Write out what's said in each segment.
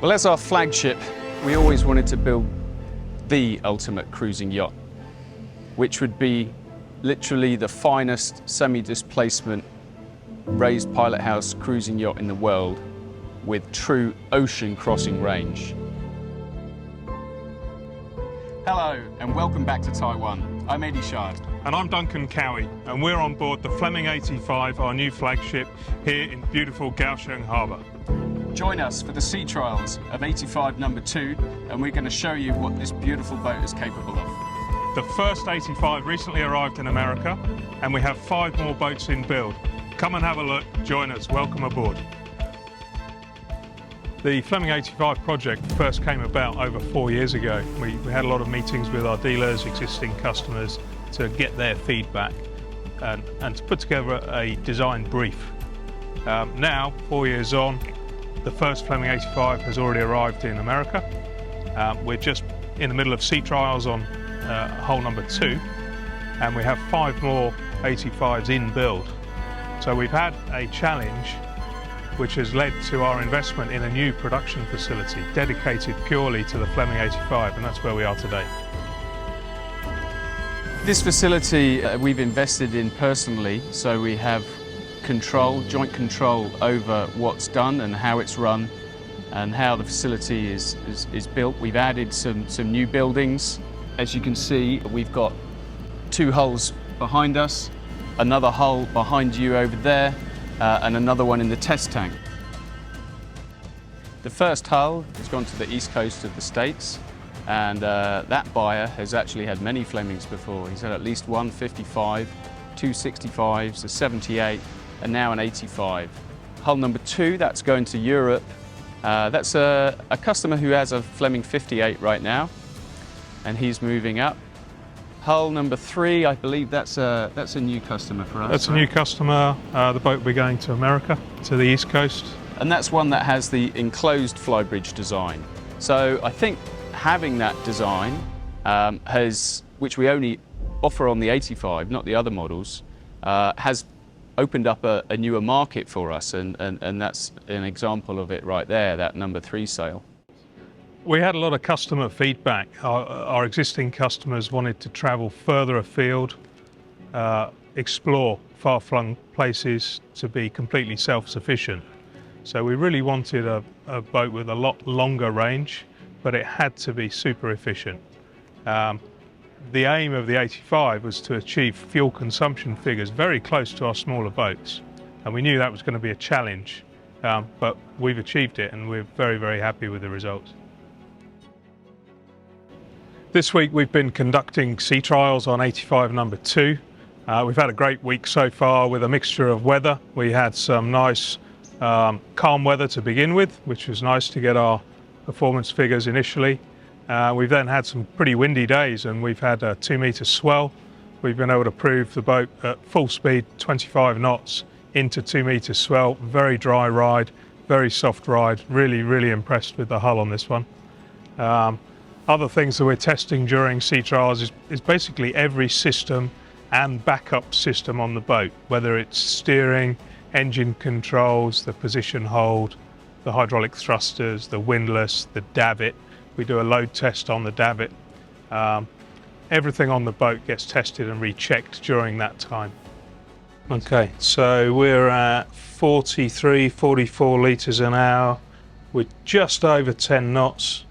Well, as our flagship, we always wanted to build the ultimate cruising yacht, which would be literally the finest semi-displacement raised pilot house cruising yacht in the world with true ocean crossing range. Hello and welcome back to Taiwan. I'm Eddie Shard. And I'm Duncan Cowie, and we're on board the Fleming 85, our new flagship, here in beautiful Kaohsiung Harbour. Join us for the sea trials of 85 number 2, and we're going to show you what this beautiful boat is capable of. The first 85 recently arrived in America, and we have 5 more boats in build. Come and have a look, join us, welcome aboard. The Fleming 85 project first came about over 4 years ago. We had a lot of meetings with our dealers, existing customers, to get their feedback and to put together a design brief. Now, 4 years on, the first Fleming 85 has already arrived in America. We're just in the middle of sea trials on hull number 2, and we have 5 more 85s in build. So we've had a challenge which has led to our investment in a new production facility dedicated purely to the Fleming 85, and that's where we are today. This facility we've invested in personally, so we have control, joint control over what's done and how it's run and how the facility is built. We've added some new buildings. As you can see, we've got 2 hulls behind us, another hull behind you over there, and another one in the test tank. The first hull has gone to the east coast of the States, and that buyer has actually had many Flemings before. He's had at least one 55, 2 65s, a 78, and now an 85. Hull number 2, that's going to Europe. That's a customer who has a Fleming 58 right now, and he's moving up. Hull number 3, I believe that's a new customer for us. That's a new customer. The boat will be going to America, to the East Coast. And that's one that has the enclosed flybridge design. So I think having that design which we only offer on the 85, not the other models, has opened up a newer market for us, and that's an example of it right there, that number 3 sale. We had a lot of customer feedback. Our existing customers wanted to travel further afield, explore far-flung places, to be completely self-sufficient. So we really wanted a boat with a lot longer range, but it had to be super efficient. The aim of the 85 was to achieve fuel consumption figures very close to our smaller boats, and we knew that was going to be a challenge, but we've achieved it and we're very, very happy with the results. This week we've been conducting sea trials on 85 number 2. We've had a great week so far with a mixture of weather. We had some nice calm weather to begin with, which was nice to get our performance figures initially. We've then had some pretty windy days, and we've had a 2-metre swell. We've been able to prove the boat at full speed, 25 knots into 2-metre swell. Very dry ride, very soft ride. Really, really impressed with the hull on this one. Other things that we're testing during sea trials is basically every system and backup system on the boat, whether it's steering, engine controls, the position hold, the hydraulic thrusters, the windlass, the davit. We do a load test on the davit. Everything on the boat gets tested and rechecked during that time. Okay, so we're at 43, 44 litres an hour. We're just over 10 knots.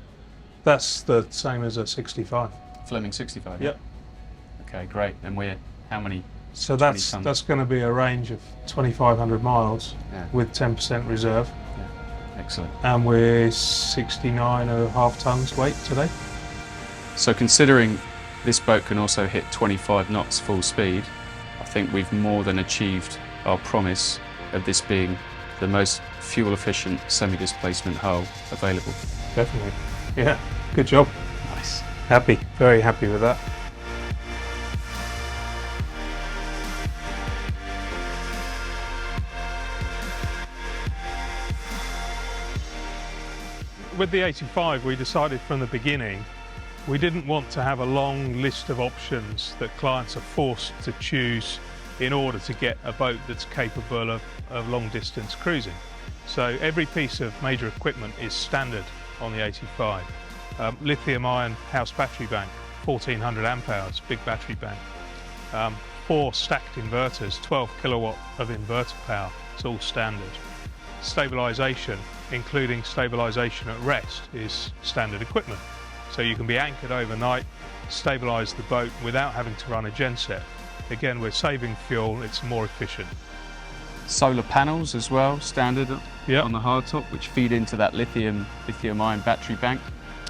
That's the same as a 65. Fleming 65? Yep. Okay, great. And we're how many? So that's going to be a range of 2,500 miles, yeah, with 10% reserve. Yeah. Excellent. And we're 69.5 tonnes weight today. So considering this boat can also hit 25 knots full speed, I think we've more than achieved our promise of this being the most fuel efficient semi-displacement hull available. Definitely. Yeah, good job. Nice. Happy, very happy with that. With the 85, we decided from the beginning we didn't want to have a long list of options that clients are forced to choose in order to get a boat that's capable of long distance cruising. So every piece of major equipment is standard on the 85. Lithium-ion house battery bank, 1400 amp hours, big battery bank. 4 stacked inverters, 12 kilowatt of inverter power, it's all standard. Stabilisation, including stabilisation at rest, is standard equipment. So you can be anchored overnight, stabilise the boat without having to run a genset. Again, we're saving fuel, it's more efficient. Solar panels as well, standard Yep. on the hardtop, which feed into that lithium-ion battery bank.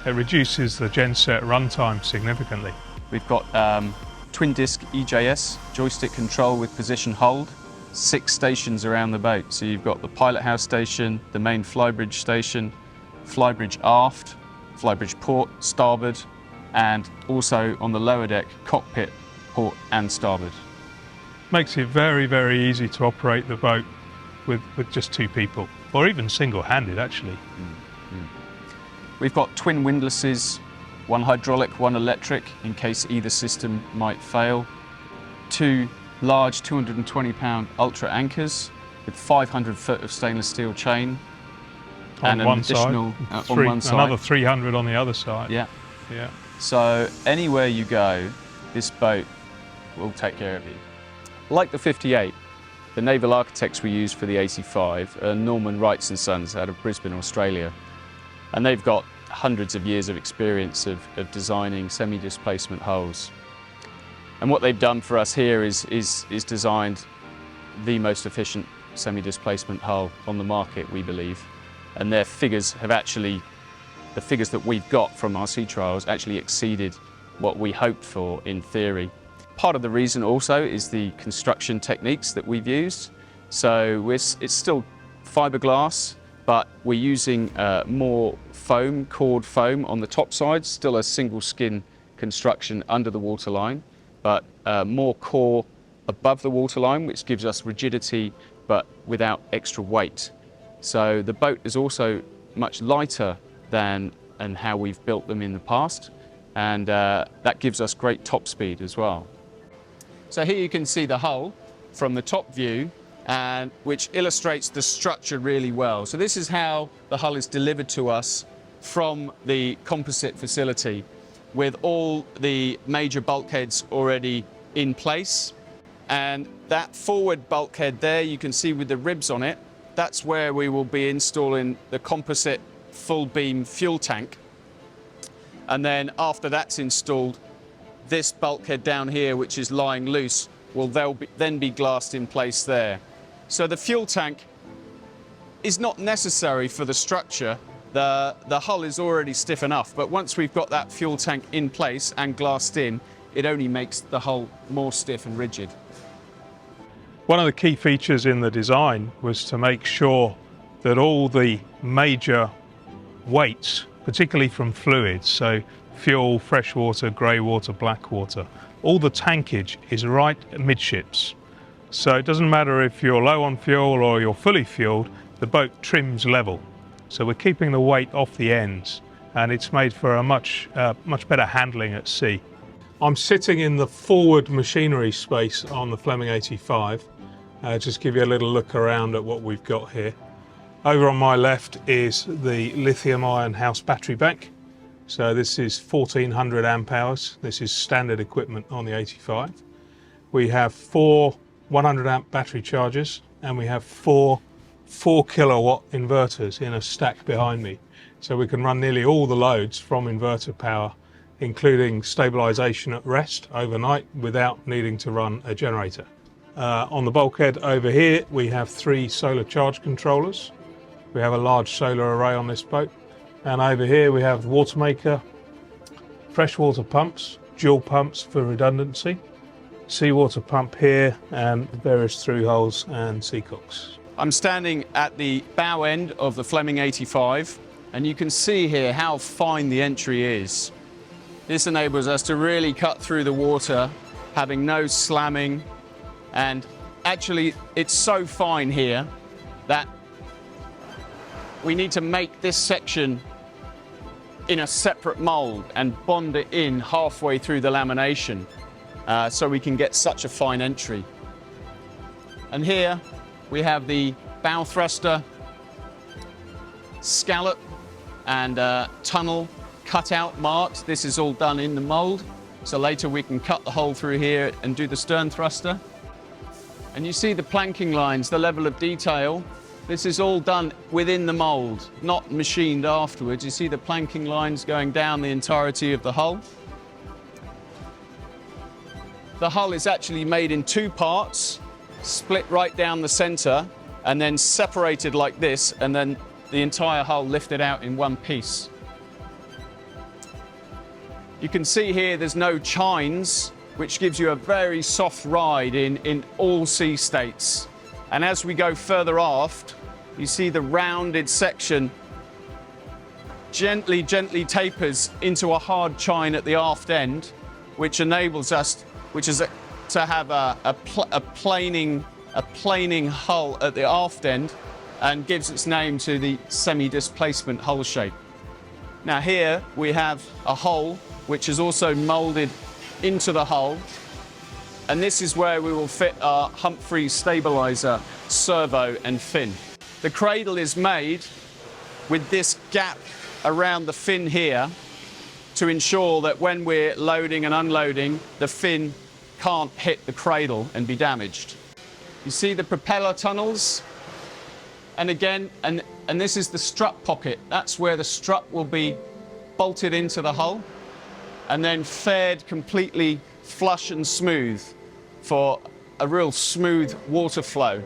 It reduces the genset runtime significantly. We've got twin disc EJS, joystick control with position hold, 6 stations around the boat. So you've got the pilothouse station, the main flybridge station, flybridge aft, flybridge port, starboard, and also on the lower deck, cockpit, port and starboard. Makes it very, very easy to operate the boat with just 2 people, or even single-handed actually. We've got twin windlasses, 1 hydraulic, 1 electric, in case either system might fail. 2 large 220-pound ultra anchors with 500 foot of stainless steel chain. On and one an additional side, on one side. Another 300 on the other side. Yeah. Yeah. So anywhere you go, this boat will take care of you. Like the 58, the naval architects we use for the 85 are Norman Wrights and Sons out of Brisbane, Australia. And they've got hundreds of years of experience of designing semi-displacement hulls. And what they've done for us here is designed the most efficient semi-displacement hull on the market, we believe. And their figures have actually, the figures that we've got from our sea trials actually exceeded what we hoped for in theory. Part of the reason also is the construction techniques that we've used. So it's still fiberglass, but we're using more foam, cord foam on the top side, still a single skin construction under the waterline, but more core above the waterline, which gives us rigidity, but without extra weight. So the boat is also much lighter than and how we've built them in the past, and that gives us great top speed as well. So here you can see the hull from the top view, and which illustrates the structure really well. So this is how the hull is delivered to us from the composite facility, with all the major bulkheads already in place. And that forward bulkhead there, you can see with the ribs on it, that's where we will be installing the composite full beam fuel tank. And then after that's installed, this bulkhead down here, which is lying loose, will then be glassed in place there. So the fuel tank is not necessary for the structure. The hull is already stiff enough, but once we've got that fuel tank in place and glassed in, it only makes the hull more stiff and rigid. One of the key features in the design was to make sure that all the major weights, particularly from fluids, so fuel, fresh water, grey water, black water, all the tankage is right midships. So it doesn't matter if you're low on fuel or you're fully fueled, the boat trims level. So we're keeping the weight off the ends, and it's made for a much better handling at sea. I'm sitting in the forward machinery space on the Fleming 85. Just give you a little look around at what we've got here. Over on my left is the lithium-ion house battery bank. So this is 1400 amp hours. This is standard equipment on the 85. We have 4 100 amp battery chargers, and we have 4 kilowatt inverters in a stack behind me. So we can run nearly all the loads from inverter power, including stabilisation at rest overnight without needing to run a generator. On the bulkhead over here, we have 3 solar charge controllers. We have a large solar array on this boat. And over here we have water maker, freshwater pumps, dual pumps for redundancy, seawater pump here, and various through holes and seacocks. I'm standing at the bow end of the Fleming 85, and you can see here how fine the entry is. This enables us to really cut through the water, having no slamming, and actually it's so fine here that we need to make this section in a separate mould and bond it in halfway through the lamination so we can get such a fine entry. And here we have the bow thruster scallop and tunnel cutout marked. This is all done in the mold. So later we can cut the hole through here and do the stern thruster. And you see the planking lines, the level of detail. This is all done within the mold, not machined afterwards. You see the planking lines going down the entirety of the hull. The hull is actually made in two parts, split right down the center, and then separated like this, and then the entire hull lifted out in one piece. You can see here there's no chines, which gives you a very soft ride in all sea states. And as we go further aft, you see the rounded section gently tapers into a hard chine at the aft end, which enables us, to have a planing hull at the aft end and gives its name to the semi-displacement hull shape. Now here we have a hole which is also molded into the hull, and this is where we will fit our Humphrey stabilizer, servo and fin. The cradle is made with this gap around the fin here to ensure that when we're loading and unloading, the fin can't hit the cradle and be damaged. You see the propeller tunnels, and again, and this is the strut pocket. That's where the strut will be bolted into the hull and then fared completely flush and smooth for a real smooth water flow.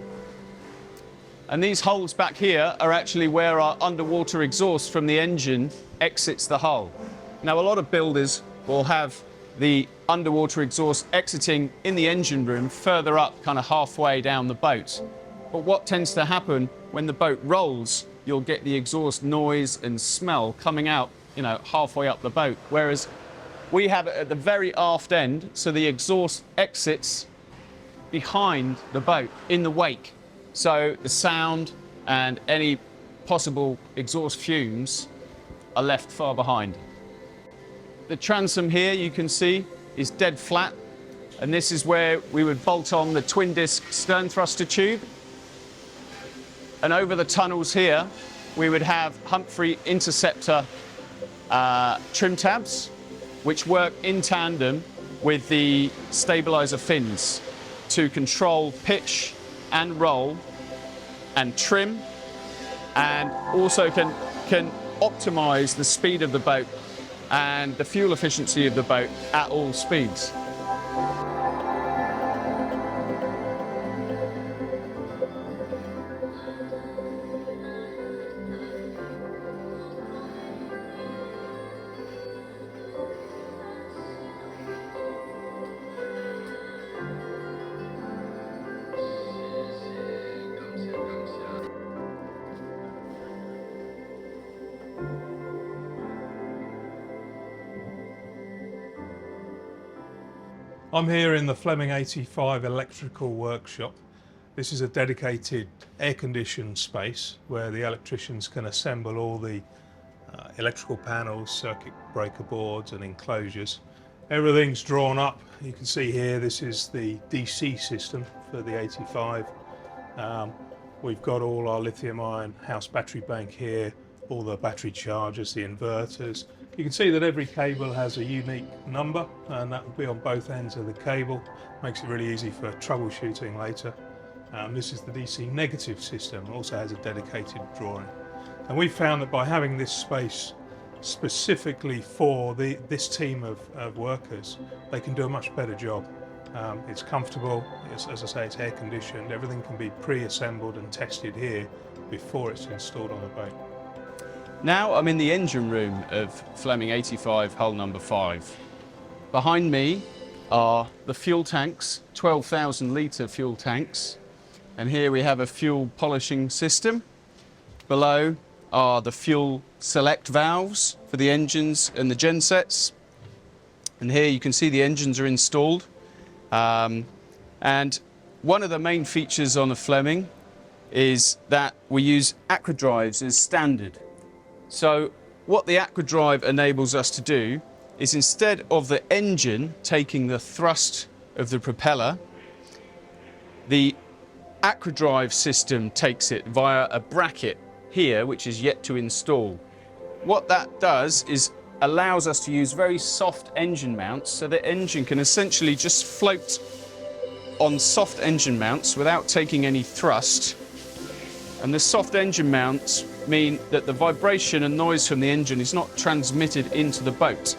And these holes back here are actually where our underwater exhaust from the engine exits the hull. Now, a lot of builders will have the underwater exhaust exiting in the engine room further up, kind of halfway down the boat. But what tends to happen when the boat rolls, you'll get the exhaust noise and smell coming out, halfway up the boat. Whereas we have it at the very aft end, so the exhaust exits behind the boat in the wake. So the sound and any possible exhaust fumes are left far behind. The transom here, you can see, is dead flat, and this is where we would bolt on the twin disc stern thruster tube. And over the tunnels here, we would have Humphrey interceptor trim tabs, which work in tandem with the stabilizer fins to control pitch and roll and trim, and also can optimize the speed of the boat and the fuel efficiency of the boat at all speeds. I'm here in the Fleming 85 electrical workshop. This is a dedicated air-conditioned space where the electricians can assemble all the electrical panels, circuit breaker boards and enclosures. Everything's drawn up. You can see here this is the DC system for the 85. We've got all our lithium-ion house battery bank here, all the battery chargers, the inverters. You can see that every cable has a unique number, and that will be on both ends of the cable. Makes it really easy for troubleshooting later. This is the DC negative system, also has a dedicated drawing. And we found that by having this space specifically for this team of workers, they can do a much better job. It's comfortable, as I say, it's air conditioned, everything can be pre-assembled and tested here before it's installed on the boat. Now I'm in the engine room of Fleming 85 hull number 5. Behind me are the fuel tanks, 12,000 litre fuel tanks, and here we have a fuel polishing system. Below are the fuel select valves for the engines and the gensets, and here you can see the engines are installed. And one of the main features on a Fleming is that we use aquadrives as standard. So what the aquadrive enables us to do is, instead of the engine taking the thrust of the propeller, the aquadrive system takes it via a bracket here, which is yet to install. What that does is allows us to use very soft engine mounts, so the engine can essentially just float on soft engine mounts without taking any thrust. And the soft engine mounts mean that the vibration and noise from the engine is not transmitted into the boat.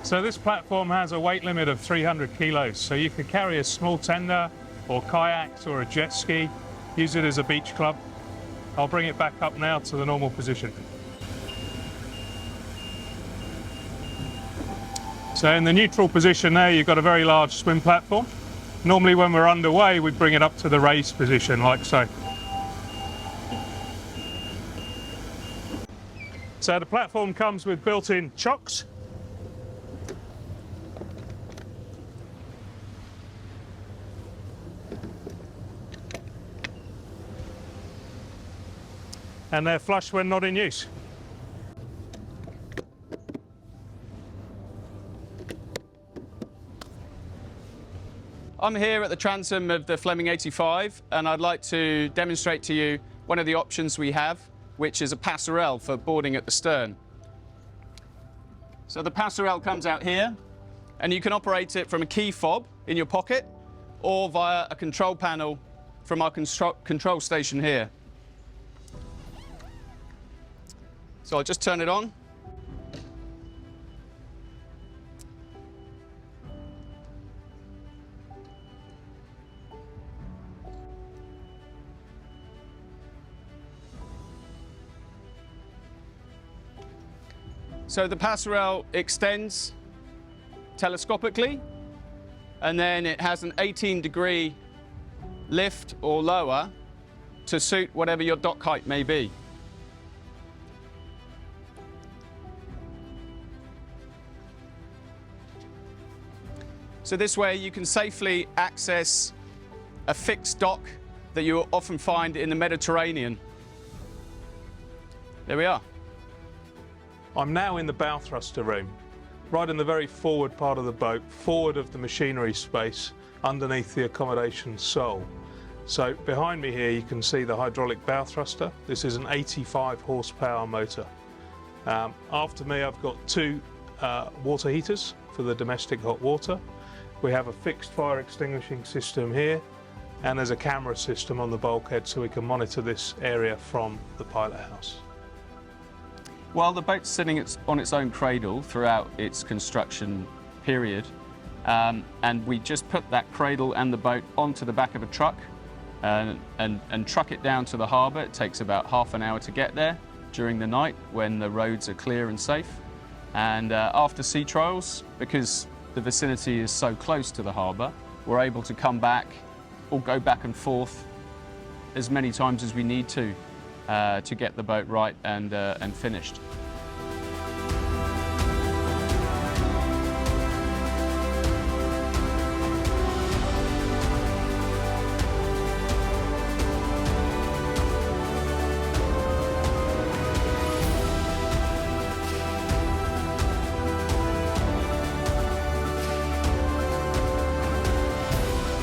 So this platform has a weight limit of 300 kilos, so you could carry a small tender or kayaks or a jet ski, use it as a beach club. I'll bring it back up now to the normal position. So in the neutral position there, you've got a very large swim platform. Normally when we're underway, we bring it up to the raised position like so. So the platform comes with built-in chocks. And they're flush when not in use. I'm here at the transom of the Fleming 85, and I'd like to demonstrate to you one of the options we have, which is a passerelle for boarding at the stern. So the passerelle comes out here, and you can operate it from a key fob in your pocket or via a control panel from our control station here. So I'll just turn it on. So the passerelle extends telescopically, and then it has an 18-degree lift or lower to suit whatever your dock height may be. So this way you can safely access a fixed dock that you often find in the Mediterranean. There we are. I'm now in the bow thruster room, right in the very forward part of the boat, forward of the machinery space, underneath the accommodation sole. So behind me here you can see the hydraulic bow thruster. This is an 85 horsepower motor. After me I've got two water heaters for the domestic hot water. We have a fixed fire extinguishing system here, and there's a camera system on the bulkhead so we can monitor this area from the pilot house. While the boat's sitting on its own cradle throughout its construction period, and we just put that cradle and the boat onto the back of a truck and truck it down to the harbour. It takes about half an hour to get there during the night when the roads are clear and safe. And after sea trials, because the vicinity is so close to the harbour, we're able to come back or go back and forth as many times as we need to get the boat right and finished.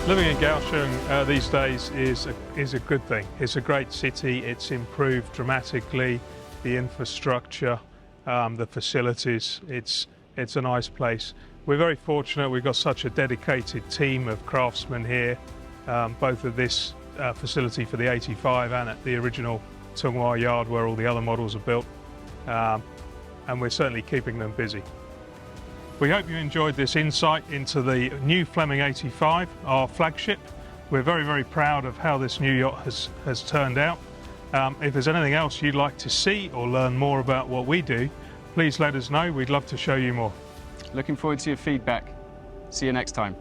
Living in Kaohsiung these days is a good thing. It's a great city. It's improved dramatically. The infrastructure, the facilities. It's a nice place. We're very fortunate. We've got such a dedicated team of craftsmen here, both at this facility for the 85 and at the original Tongwa yard where all the other models are built. And we're certainly keeping them busy. We hope you enjoyed this insight into the new Fleming 85, our flagship. We're very, very proud of how this new yacht has turned out. If there's anything else you'd like to see or learn more about what we do, please let us know. We'd love to show you more. Looking forward to your feedback. See you next time.